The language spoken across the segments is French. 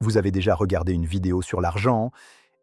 Vous avez déjà regardé une vidéo sur l'argent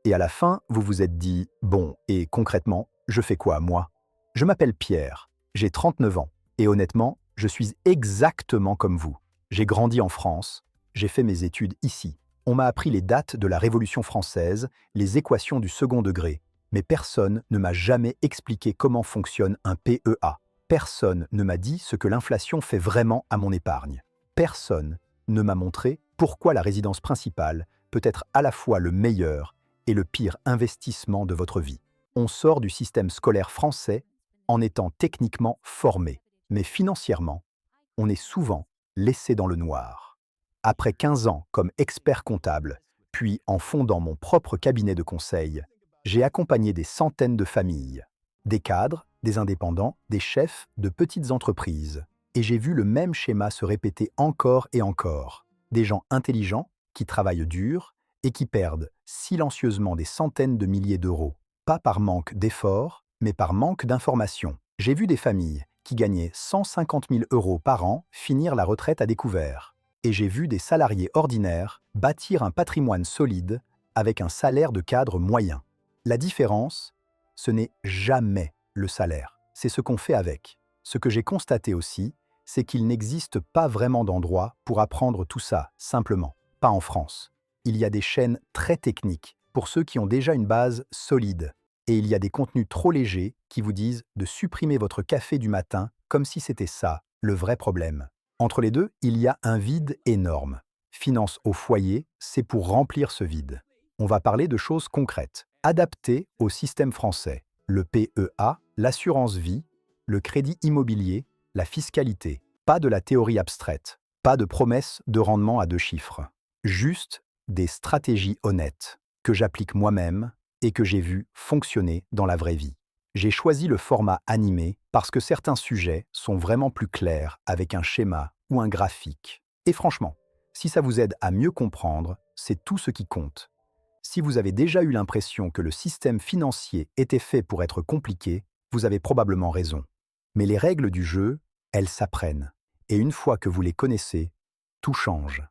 et à la fin, vous vous êtes dit: «Bon, et concrètement, je fais quoi moi?» Je m'appelle Pierre, j'ai 39 ans et honnêtement, je suis exactement comme vous. J'ai grandi en France, j'ai fait mes études ici. On m'a appris les dates de la Révolution française, les équations du second degré, mais personne ne m'a jamais expliqué comment fonctionne un PEA. Personne ne m'a dit ce que l'inflation fait vraiment à mon épargne. Personne ne m'a montré pourquoi la résidence principale peut être à la fois le meilleur et le pire investissement de votre vie. On sort du système scolaire français en étant techniquement formé, mais financièrement, on est souvent laissé dans le noir. Après 15 ans comme expert comptable, puis en fondant mon propre cabinet de conseil, j'ai accompagné des centaines de familles, des cadres, des indépendants, des chefs de petites entreprises. Et j'ai vu le même schéma se répéter encore et encore. Des gens intelligents, qui travaillent dur et qui perdent silencieusement des centaines de milliers d'euros. Pas par manque d'efforts, mais par manque d'informations. J'ai vu des familles qui gagnaient 150 000 euros par an finir la retraite à découvert. Et j'ai vu des salariés ordinaires bâtir un patrimoine solide avec un salaire de cadre moyen. La différence, ce n'est jamais le salaire, c'est ce qu'on fait avec. Ce que j'ai constaté aussi, c'est qu'il n'existe pas vraiment d'endroit pour apprendre tout ça, simplement. Pas en France. Il y a des chaînes très techniques pour ceux qui ont déjà une base solide. Et il y a des contenus trop légers qui vous disent de supprimer votre café du matin comme si c'était ça, le vrai problème. Entre les deux, il y a un vide énorme. Finance au foyer, c'est pour remplir ce vide. On va parler de choses concrètes, adaptées au système français. Le PEA, l'assurance vie, le crédit immobilier, la fiscalité. Pas de la théorie abstraite, pas de promesses de rendement à 2 chiffres. Juste des stratégies honnêtes que j'applique moi-même et que j'ai vu fonctionner dans la vraie vie. J'ai choisi le format animé parce que certains sujets sont vraiment plus clairs avec un schéma ou un graphique. Et franchement, si ça vous aide à mieux comprendre, c'est tout ce qui compte. Si vous avez déjà eu l'impression que le système financier était fait pour être compliqué, vous avez probablement raison. Mais les règles du jeu, elles s'apprennent. Et une fois que vous les connaissez, tout change.